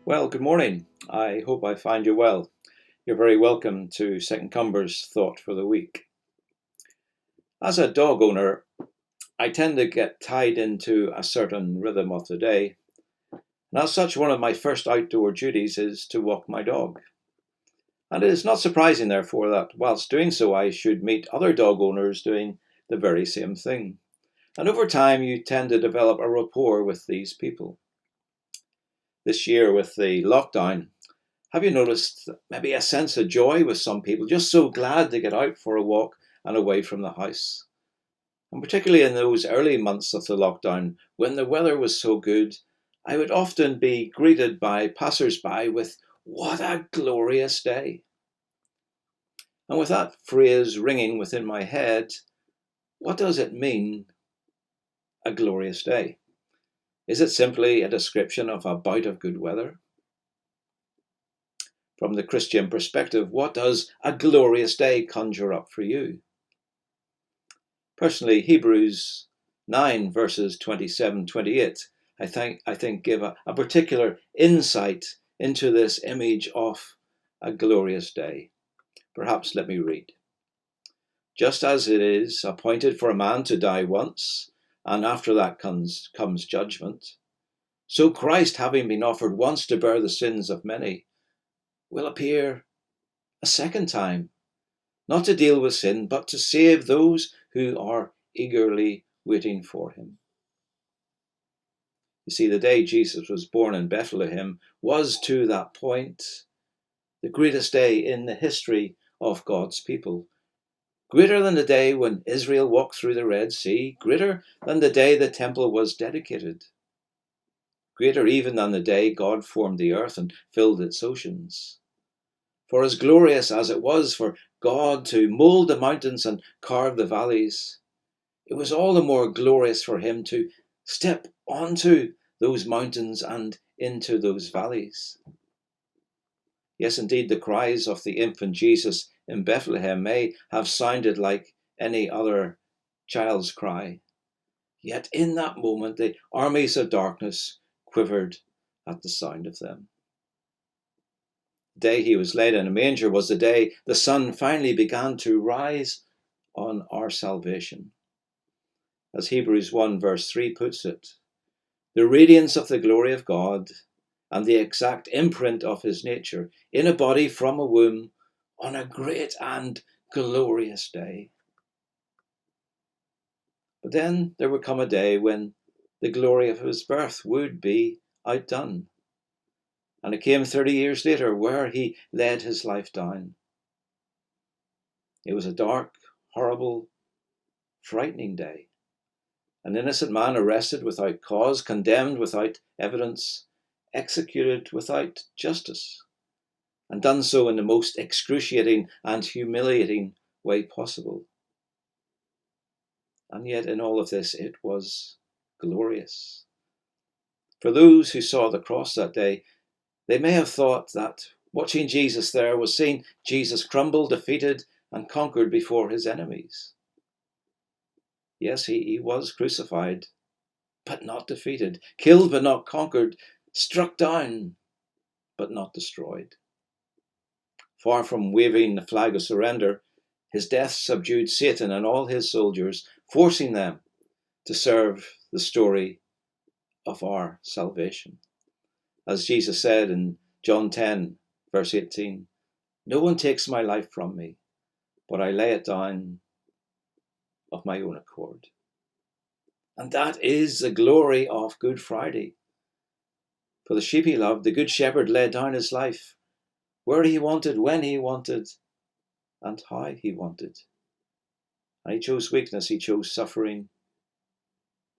Well, good morning. I hope I find you well. You're very welcome to Second Cumber's Thought for the Week. As a dog owner, I tend to get tied into a certain rhythm of the day. And as such, one of my first outdoor duties is to walk my dog. And it is not surprising, therefore, that whilst doing so, I should meet other dog owners doing the very same thing. And over time, you tend to develop a rapport with these people. This year, with the lockdown, have you noticed maybe a sense of joy with some people, just so glad to get out for a walk and away from the house? And particularly in those early months of the lockdown, when the weather was so good, I would often be greeted by passers-by with, "What a glorious day." And with that phrase ringing within my head, what does it mean, a glorious day? Is it simply a description of a bout of good weather? From the Christian perspective, what does a glorious day conjure up for you? Personally, Hebrews 9 verses 27-28, I think give a particular insight into this image of a glorious day. Perhaps let me read. Just as it is appointed for a man to die once, and after that comes judgment, so Christ, having been offered once to bear the sins of many, will appear a second time, not to deal with sin, but to save those who are eagerly waiting for him. You see, the day Jesus was born in Bethlehem was, to that point, the greatest day in the history of God's people. Greater than the day when Israel walked through the Red Sea, greater than the day the temple was dedicated, greater even than the day God formed the earth and filled its oceans. For as glorious as it was for God to mould the mountains and carve the valleys, it was all the more glorious for him to step onto those mountains and into those valleys. Yes, indeed, the cries of the infant Jesus in Bethlehem may have sounded like any other child's cry. Yet in that moment, the armies of darkness quivered at the sound of them. The day he was laid in a manger was the day the sun finally began to rise on our salvation. As Hebrews 1 verse 3 puts it, the radiance of the glory of God and the exact imprint of his nature in a body from a womb on a great and glorious day. But then there would come a day when the glory of his birth would be outdone. And it came 30 years later, where he laid his life down. It was a dark, horrible, frightening day. An innocent man arrested without cause, condemned without evidence, executed without justice, and done so in the most excruciating and humiliating way possible. And yet in all of this, it was glorious. For those who saw the cross that day, they may have thought that watching Jesus there was seeing Jesus crumble, defeated, and conquered before his enemies. Yes, he was crucified, but not defeated, killed but not conquered, struck down but not destroyed. Far from waving the flag of surrender, his death subdued Satan and all his soldiers, forcing them to serve the story of our salvation. As Jesus said in John 10, verse 18, "No one takes my life from me, but I lay it down of my own accord." And that is the glory of Good Friday. For the sheep he loved, the Good Shepherd laid down his life where he wanted, when he wanted, and how he wanted. And he chose weakness, he chose suffering,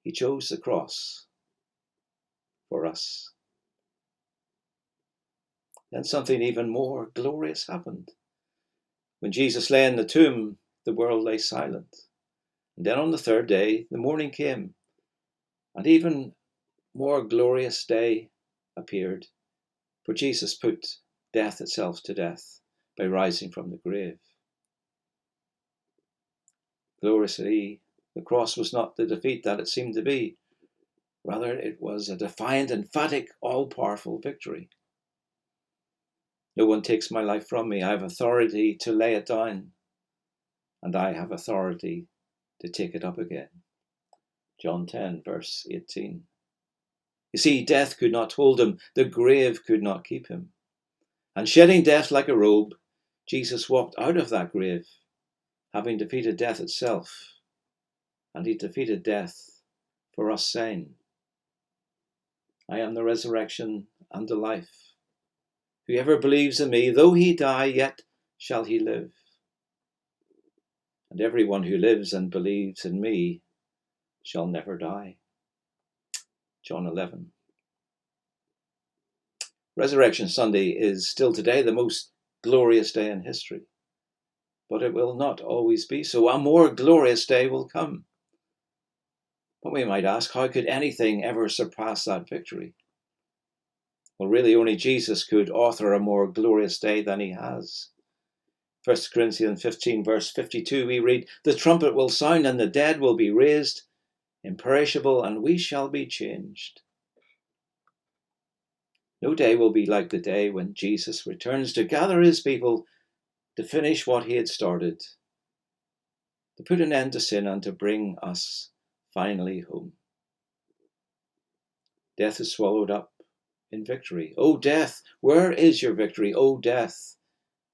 he chose the cross for us. Then something even more glorious happened. When Jesus lay in the tomb, the world lay silent. And then on the third day, the morning came, and even more glorious day appeared, for Jesus put death itself to death by rising from the grave. Gloriously, the cross was not the defeat that it seemed to be. Rather, it was a defiant, emphatic, all-powerful victory. No one takes my life from me. I have authority to lay it down, and I have authority to take it up again. John 10, verse 18. You see, death could not hold him. The grave could not keep him. And shedding death like a robe, Jesus walked out of that grave, having defeated death itself. And he defeated death for us, saying, I am the resurrection and the life. Whoever believes in me, though he die, yet shall he live. And everyone who lives and believes in me shall never die. John 11. Resurrection Sunday is still today the most glorious day in history. But it will not always be so. A more glorious day will come. But we might ask, how could anything ever surpass that victory? Well, really, only Jesus could author a more glorious day than he has. 1 Corinthians 15, verse 52, we read, the trumpet will sound and the dead will be raised, imperishable, and we shall be changed. No day will be like the day when Jesus returns to gather his people to finish what he had started, to put an end to sin and to bring us finally home. Death is swallowed up in victory. O death, where is your victory? O death,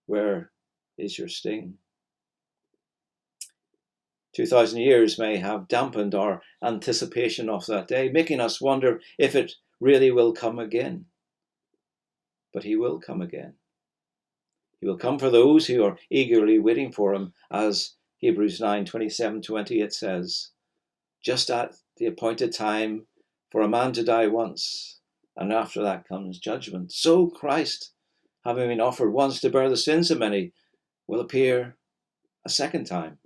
where is your sting? 2,000 years may have dampened our anticipation of that day, making us wonder if it really will come again. But he will come again. He will come for those who are eagerly waiting for him, as Hebrews 9:27-20 it says, just at the appointed time for a man to die once, and after that comes judgment. So Christ, having been offered once to bear the sins of many, will appear a second time,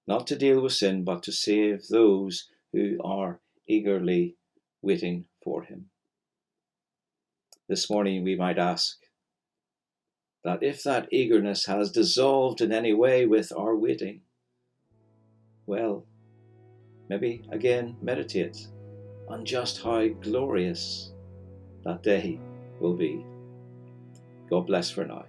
not to deal with sin, but to save those who are eagerly waiting for him. This morning we might ask that if that eagerness has dissolved in any way with our waiting, well, maybe again meditate on just how glorious that day will be. God bless for now.